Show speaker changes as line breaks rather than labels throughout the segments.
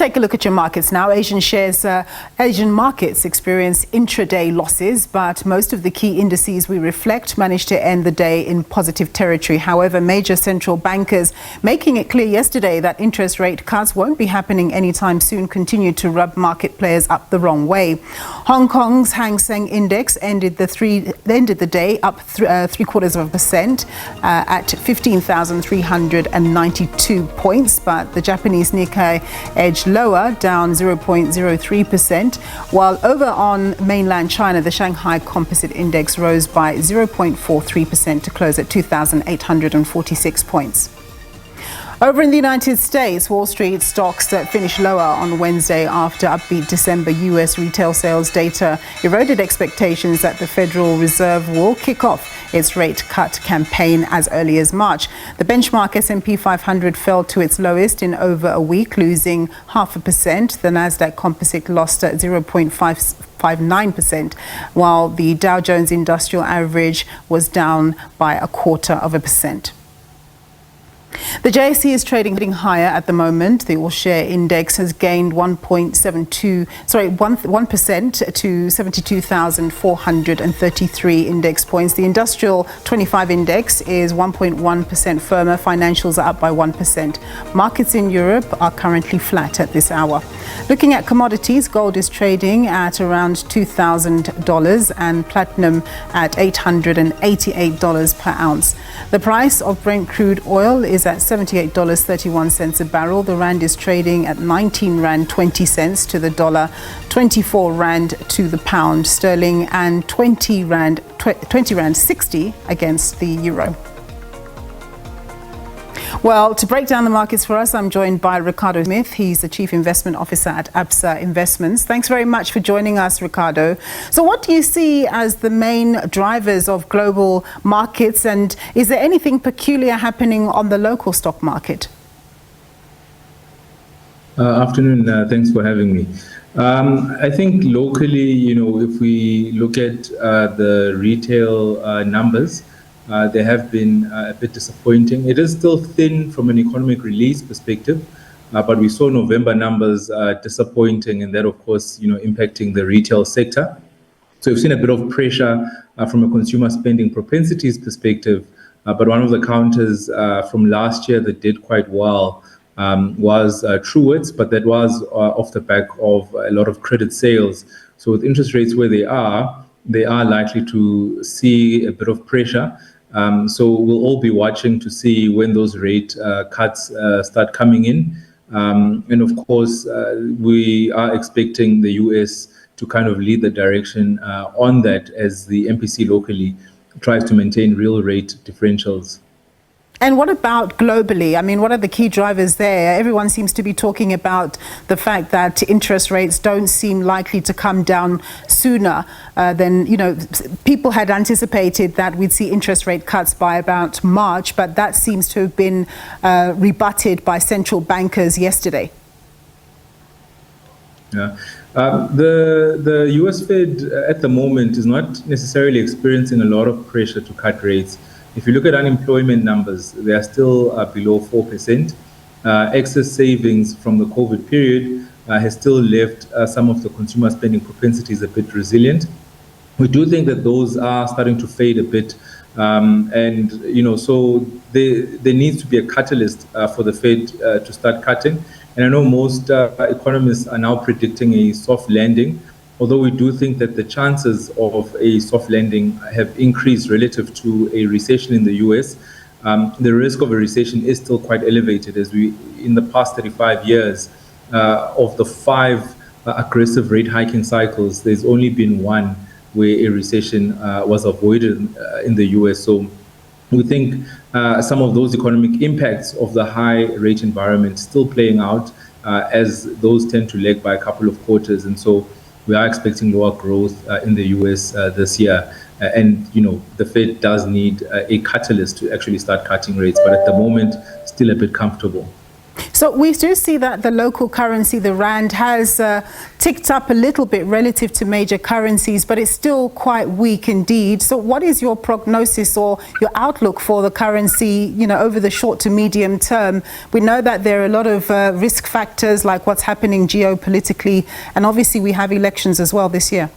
take a look at your markets now. Asian markets experience intraday losses, but most of the key indices we reflect managed to end the day in positive territory. However, major central bankers making it clear yesterday that interest rate cuts won't be happening anytime soon continued to rub market players up the wrong way. Hong Kong's Hang Seng Index ended the day up 0.75% at 15,392 points, but the Japanese Nikkei edged lower, down 0.03%, while over on mainland China, the Shanghai Composite Index rose by 0.43% to close at 2,846 points. Over in the United States, Wall Street stocks finished lower on Wednesday after upbeat December U.S. retail sales data eroded expectations that the Federal Reserve will kick off its rate cut campaign as early as March. The benchmark S&P 500 fell to its lowest in over a week, losing 0.5%. The Nasdaq Composite lost at 0.59%, while the Dow Jones Industrial Average was down by 0.25%. The JSE is trading higher at the moment. The all-share index has gained 1% to 72,433 index points. The industrial 25 index is 1.1% firmer. Financials are up by 1%. Markets in Europe are currently flat at this hour. Looking at commodities, gold is trading at around $2,000 and platinum at $888 per ounce. The price of Brent crude oil is at $78.31 a barrel. The rand is trading at 19 rand 20 cents to the dollar, 24 rand to the pound sterling, and 20 rand 60 against the euro. Well, to break down the markets for us, I'm joined by Ricardo Smith. He's the Chief Investment Officer at ABSA Investments. Thanks very much for joining us, Ricardo. So what do you see as the main drivers of global markets, and is there anything peculiar happening on the local stock market?
Afternoon. Thanks for having me. I think locally, if we look at the retail numbers, they have been a bit disappointing. It is still thin from an economic release perspective, but we saw November numbers disappointing, and that, of course, impacting the retail sector. So we've seen a bit of pressure from a consumer spending propensities perspective, but one of the counters from last year that did quite well was Truworths, but that was off the back of a lot of credit sales. So with interest rates where they are likely to see a bit of pressure. So we'll all be watching to see when those rate cuts start coming in. And of course, we are expecting the US to kind of lead the direction on that as the MPC locally tries to maintain real rate differentials.
And what about globally? I mean, what are the key drivers there? Everyone seems to be talking about the fact that interest rates don't seem likely to come down sooner than, people had anticipated that we'd see interest rate cuts by about March, but that seems to have been rebutted by central bankers yesterday.
Yeah. The US Fed at the moment is not necessarily experiencing a lot of pressure to cut rates. If you look at unemployment numbers, they are still below 4%. Excess savings from the COVID period has still left some of the consumer spending propensities a bit resilient. We do think that those are starting to fade a bit. So there needs to be a catalyst for the Fed to start cutting. And I know most economists are now predicting a soft landing, although we do think that the chances of a soft landing have increased relative to a recession in the US. The risk of a recession is still quite elevated, as in the past 35 years, of the 5 aggressive rate hiking cycles, there's only been one where a recession was avoided in the US. So we think some of those economic impacts of the high rate environment still playing out as those tend to lag by a couple of quarters. And so we are expecting lower growth in the US this year. And, the Fed does need a catalyst to actually start cutting rates, but at the moment, still a bit comfortable.
So we do see that the local currency, the rand, has ticked up a little bit relative to major currencies, but it's still quite weak indeed. So what is your prognosis or your outlook for the currency, over the short to medium term? We know that there are a lot of risk factors like what's happening geopolitically, and obviously we have elections as well this year.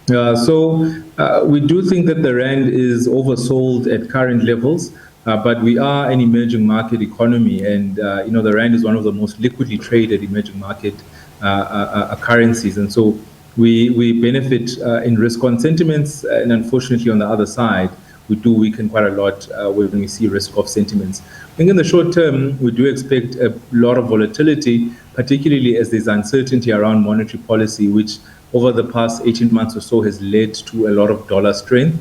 We do think that the rand is oversold at current levels, but we are an emerging market economy, and the rand is one of the most liquidly traded emerging market currencies, and so we benefit in risk-on sentiments, and unfortunately on the other side, we do weaken quite a lot when we see risk-off sentiments. I think in the short term, we do expect a lot of volatility, particularly as there's uncertainty around monetary policy, which over the past 18 months or so has led to a lot of dollar strength.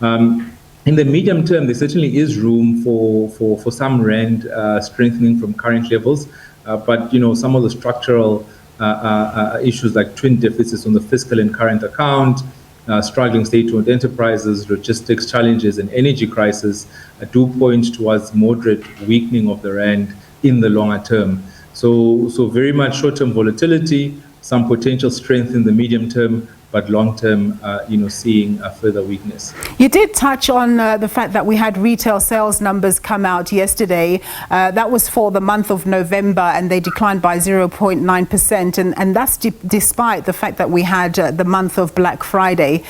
In the medium term, there certainly is room for some rand strengthening from current levels, but some of the structural issues like twin deficits on the fiscal and current account, struggling state-owned enterprises, logistics challenges, and energy crisis do point towards moderate weakening of the rand in the longer term. So very much short-term volatility, some potential strength in the medium term, but long-term, seeing a further weakness.
You did touch on the fact that we had retail sales numbers come out yesterday. That was for the month of November, and they declined by 0.9%. And that's despite the fact that we had the month of Black Friday.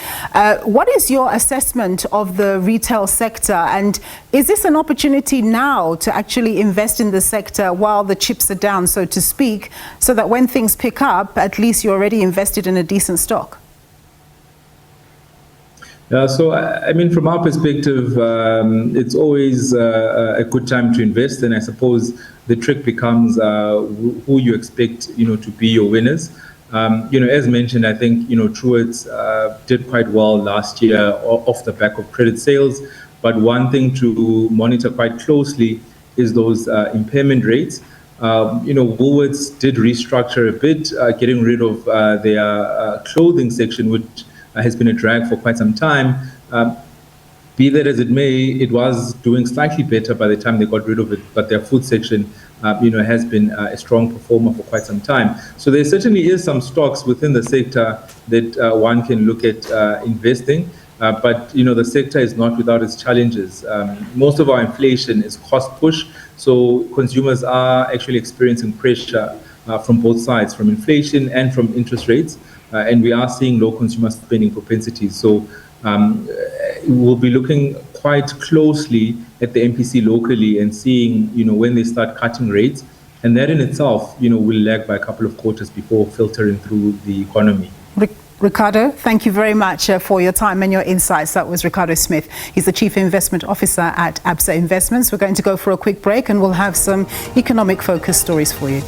What is your assessment of the retail sector? And is this an opportunity now to actually invest in the sector while the chips are down, so to speak, so that when things pick up, at least you're already invested in a decent stock?
From our perspective, it's always a good time to invest, and I suppose the trick becomes who you expect, to be your winners. As mentioned, I think Truworths did quite well last year off the back of credit sales. But one thing to monitor quite closely is those impairment rates. Woolworths did restructure a bit, getting rid of their clothing section, which has been a drag for quite some time. Be that as it may, it was doing slightly better by the time they got rid of it, but their food section, has been a strong performer for quite some time. So there certainly is some stocks within the sector that one can look at investing, but the sector is not without its challenges. Most of our inflation is cost push, so consumers are actually experiencing pressure from both sides, from inflation and from interest rates. And we are seeing low consumer spending propensities. So we'll be looking quite closely at the MPC locally and seeing, when they start cutting rates. And that in itself, will lag by a couple of quarters before filtering through the economy.
Ricardo, thank you very much for your time and your insights. That was Ricardo Smith. He's the Chief Investment Officer at ABSA Investments. We're going to go for a quick break and we'll have some economic focus stories for you.